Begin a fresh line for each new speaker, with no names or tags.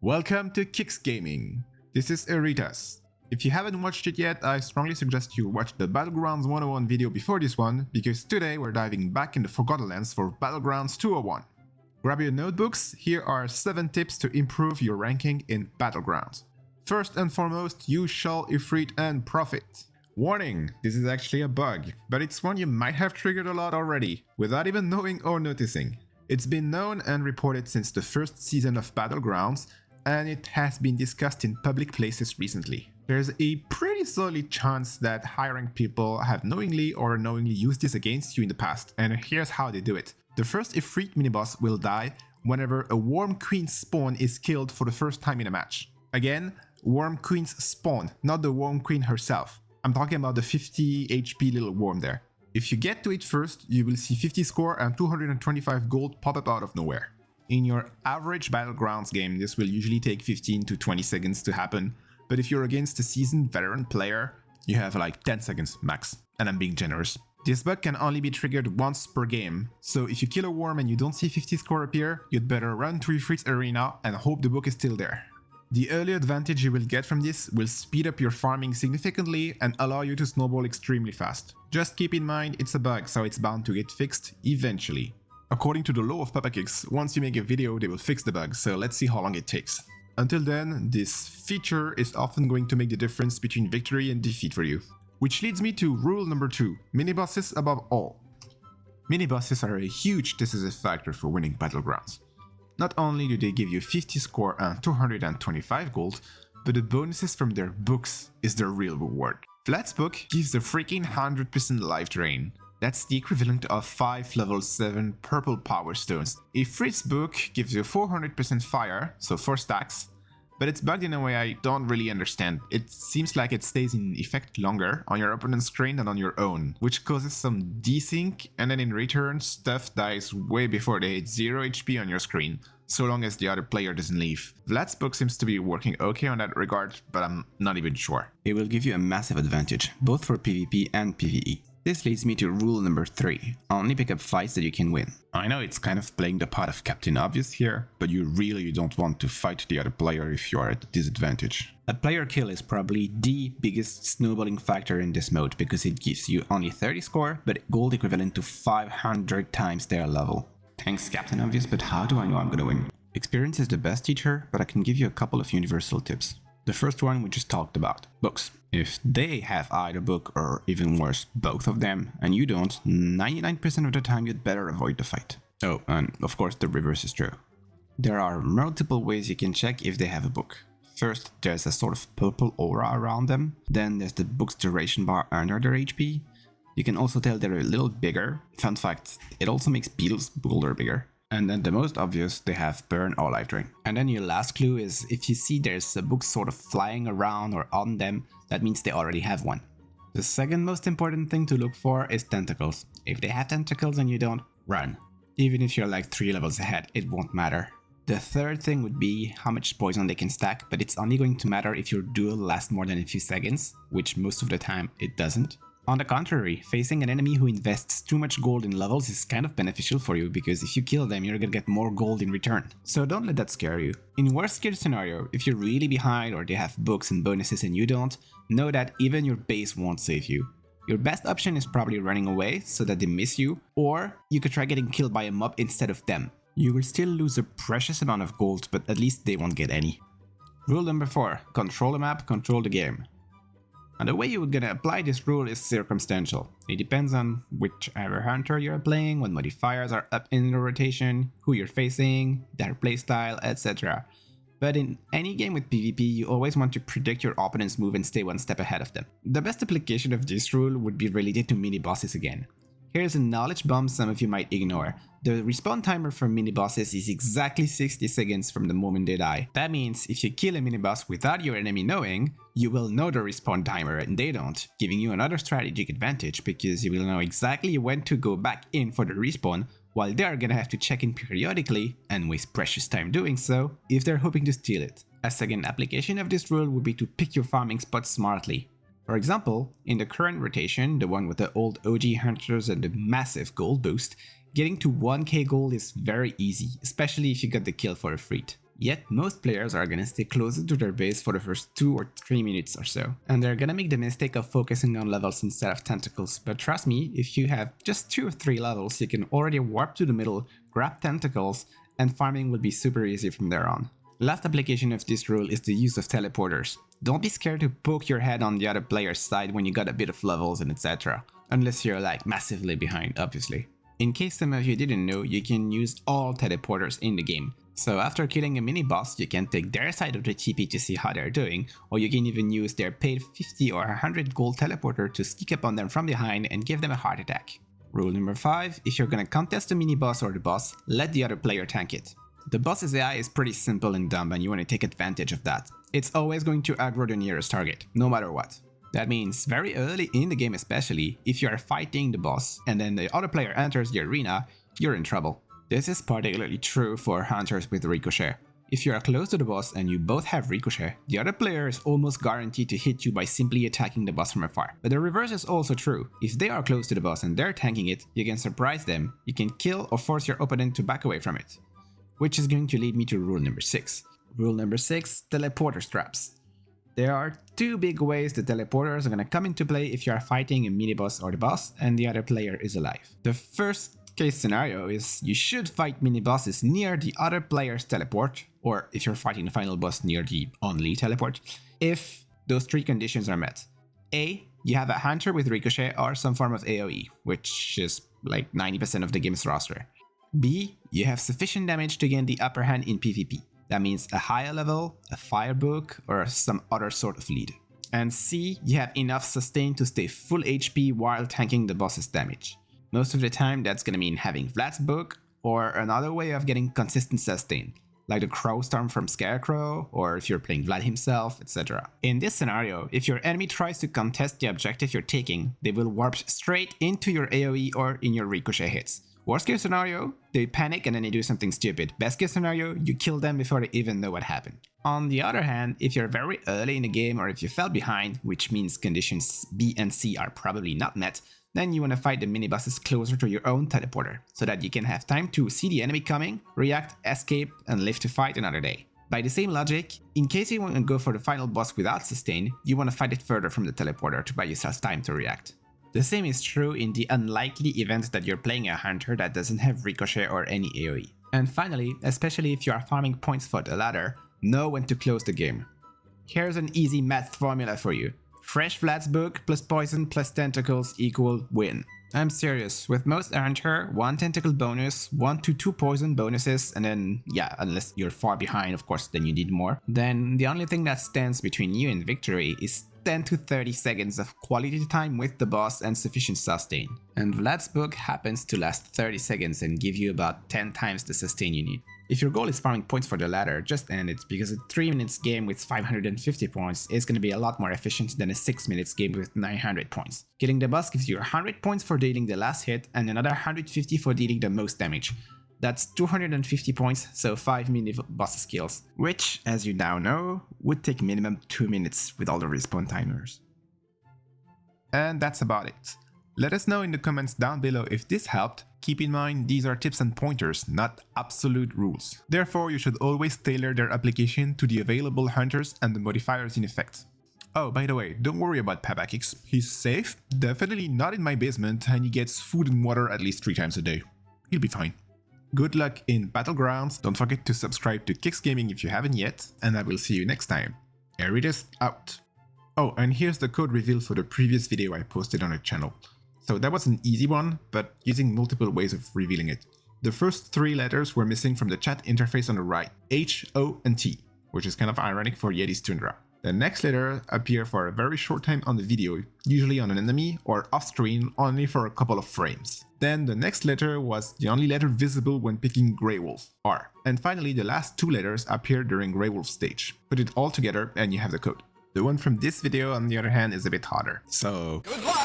Welcome to Kicks Gaming. This is Eritas. If you haven't watched it yet, I strongly suggest you watch the Battlegrounds 101 video before this one, because today we're diving back in the Forgotten Lands for Battlegrounds 201. Grab your notebooks, here are 7 tips to improve your ranking in Battlegrounds. First and foremost, use Shall, Ifrit and Prophet. Warning, this is actually a bug, but it's one you might have triggered a lot already, without even knowing or noticing. It's been known and reported since the first season of Battlegrounds, and it has been discussed in public places recently. There's a pretty solid chance that high-ranked people have knowingly or unknowingly used this against you in the past, and here's how they do it. The first Ifrit miniboss will die whenever a Worm Queen spawn is killed for the first time in a match. Again, Worm Queen's spawn, not the Worm Queen herself. I'm talking about the 50 HP little worm there. If you get to it first, you will see 50 score and 225 gold pop up out of nowhere. In your average Battlegrounds game, this will usually take 15 to 20 seconds to happen, but if you're against a seasoned veteran player, you have like 10 seconds max, and I'm being generous. This bug can only be triggered once per game, so if you kill a worm and you don't see 50 score appear, you'd better run to Ifrit's arena and hope the book is still there. The early advantage you will get from this will speed up your farming significantly and allow you to snowball extremely fast. Just keep in mind it's a bug, so it's bound to get fixed eventually. According to the law of Papa Kicks, once you make a video they will fix the bug, so let's see how long it takes. Until then, this feature is often going to make the difference between victory and defeat for you. Which leads me to rule number 2, minibosses above all. Minibosses are a huge decisive factor for winning Battlegrounds. Not only do they give you 50 score and 225 gold, but the bonuses from their books is the real reward. Vlad's book gives a freaking 100% life drain. That's the equivalent of 5 level 7 purple power stones. Ifrit's book gives you 400% fire, so 4 stacks, but it's bugged in a way I don't really understand. It seems like it stays in effect longer on your opponent's screen than on your own, which causes some desync, and then in return stuff dies way before they hit 0 HP on your screen, so long as the other player doesn't leave. Vlad's book seems to be working okay on that regard, but I'm not even sure.
It will give you a massive advantage, both for PvP and PvE. This leads me to rule number 3, only pick up fights that you can win. I know it's kind of playing the part of Captain Obvious here, but you really don't want to fight the other player if you are at a disadvantage. A player kill is probably the biggest snowballing factor in this mode because it gives you only 30 score, but gold equivalent to 500 times their level. Thanks Captain Obvious, but how do I know I'm gonna win? Experience is the best teacher, but I can give you a couple of universal tips. The first one we just talked about, books. If they have either book or even worse, both of them, and you don't, 99% of the time you'd better avoid the fight. Oh, and of course the reverse is true. There are multiple ways you can check if they have a book. First, there's a sort of purple aura around them, then there's the book's duration bar under their HP. You can also tell they're a little bigger. Fun fact, it also makes Beetle's boulder bigger. And then the most obvious, they have burn or life drain. And then your last clue is if you see there's a book sort of flying around or on them, that means they already have one. The second most important thing to look for is tentacles. If they have tentacles and you don't, run. Even if you're like 3 levels ahead, it won't matter. The third thing would be how much poison they can stack, but it's only going to matter if your duel lasts more than a few seconds, which most of the time it doesn't. On the contrary, facing an enemy who invests too much gold in levels is kind of beneficial for you, because if you kill them, you're gonna get more gold in return. So don't let that scare you. In worst case scenario, if you're really behind or they have books and bonuses and you don't, know that even your base won't save you. Your best option is probably running away so that they miss you, or you could try getting killed by a mob instead of them. You will still lose a precious amount of gold, but at least they won't get any. Rule number 4, control the map, control the game. And the way you're gonna apply this rule is circumstantial. It depends on whichever hunter you're playing, what modifiers are up in the rotation, who you're facing, their playstyle, etc. But in any game with PvP, you always want to predict your opponent's move and stay one step ahead of them. The best application of this rule would be related to mini-bosses again. Here's a knowledge bomb some of you might ignore. The respawn timer for mini-bosses is exactly 60 seconds from the moment they die. That means if you kill a mini-boss without your enemy knowing, you will know the respawn timer and they don't, giving you another strategic advantage because you will know exactly when to go back in for the respawn, while they're gonna have to check in periodically and waste precious time doing so if they're hoping to steal it. A second application of this rule would be to pick your farming spots smartly. For example, in the current rotation, the one with the old OG hunters and the massive gold boost, getting to 1k gold is very easy, especially if you got the kill for a Ifrit. Yet most players are gonna stay closer to their base for the first 2 or 3 minutes or so, and they're gonna make the mistake of focusing on levels instead of tentacles. But trust me, if you have just 2 or 3 levels, you can already warp to the middle, grab tentacles, and farming will be super easy from there on. Last application of this rule is the use of teleporters. Don't be scared to poke your head on the other player's side when you got a bit of levels and etc. Unless you're like massively behind, obviously. In case some of you didn't know, you can use all teleporters in the game. So after killing a mini boss, you can take their side of the TP to see how they're doing, or you can even use their paid 50 or 100 gold teleporter to sneak up on them from behind and give them a heart attack. Rule number 5, if you're gonna contest a mini boss or the boss, let the other player tank it. The boss's AI is pretty simple and dumb and you want to take advantage of that. It's always going to aggro the nearest target, no matter what. That means very early in the game especially, if you are fighting the boss and then the other player enters the arena, you're in trouble. This is particularly true for hunters with ricochet. If you are close to the boss and you both have ricochet, the other player is almost guaranteed to hit you by simply attacking the boss from afar. But the reverse is also true. If they are close to the boss and they're tanking it, you can surprise them, you can kill or force your opponent to back away from it. Which is going to lead me to rule number 6. Rule number 6, teleporter traps. There are 2 big ways the teleporters are going to come into play if you are fighting a mini boss or the boss and the other player is alive. The first case scenario is you should fight mini bosses near the other player's teleport, or if you're fighting the final boss near the only teleport, if those 3 conditions are met. A, you have a hunter with ricochet or some form of AoE, which is like 90% of the game's roster. B, you have sufficient damage to gain the upper hand in PvP. That means a higher level, a firebook, or some other sort of lead. And C, you have enough sustain to stay full HP while tanking the boss's damage. Most of the time that's gonna mean having Vlad's book, or another way of getting consistent sustain, like the Crow Storm from Scarecrow, or if you're playing Vlad himself, etc. In this scenario, if your enemy tries to contest the objective you're taking, they will warp straight into your AoE or in your ricochet hits. Worst case scenario, they panic and then they do something stupid. Best case scenario, you kill them before they even know what happened. On the other hand, if you're very early in the game or if you fell behind, which means conditions B and C are probably not met, then you want to fight the mini-bosses closer to your own teleporter, so that you can have time to see the enemy coming, react, escape, and live to fight another day. By the same logic, in case you want to go for the final boss without sustain, you want to fight it further from the teleporter to buy yourself time to react. The same is true in the unlikely event that you're playing a hunter that doesn't have ricochet or any AoE. And finally, especially if you are farming points for the ladder, know when to close the game. Here's an easy math formula for you. Fresh Vlad's book plus poison plus tentacles equal win. I'm serious, with most hunter, 1 tentacle bonus, 1 to 2 poison bonuses, and then, yeah, unless you're far behind, of course, then you need more. Then the only thing that stands between you and victory is 10 to 30 seconds of quality time with the boss and sufficient sustain. And Vlad's book happens to last 30 seconds and give you about 10 times the sustain you need. If your goal is farming points for the ladder, just end it, because a 3 minutes game with 550 points is going to be a lot more efficient than a 6 minutes game with 900 points. Killing the boss gives you 100 points for dealing the last hit and another 150 for dealing the most damage. That's 250 points, so 5 mini boss skills, which, as you now know, would take minimum 2 minutes with all the respawn timers.
And that's about it. Let us know in the comments down below if this helped. Keep in mind, these are tips and pointers, not absolute rules. Therefore, you should always tailor their application to the available hunters and the modifiers in effect. Oh, by the way, don't worry about Pabakix. He's safe, definitely not in my basement, and he gets food and water at least 3 times a day. He'll be fine. Good luck in Battlegrounds, don't forget to subscribe to Kix Gaming if you haven't yet, and I will see you next time. Eritas out. Oh, and here's the code reveal for the previous video I posted on the channel. So that was an easy one, but using multiple ways of revealing it. The first 3 letters were missing from the chat interface on the right, H, O, and T, which is kind of ironic for Yeti's Tundra. The next letter appeared for a very short time on the video, usually on an enemy or off screen only for a couple of frames. Then the next letter was the only letter visible when picking Grey Wolf, R. And finally the last 2 letters appeared during Grey Wolf's stage. Put it all together and you have the code. The one from this video on the other hand is a bit harder, so... Good luck!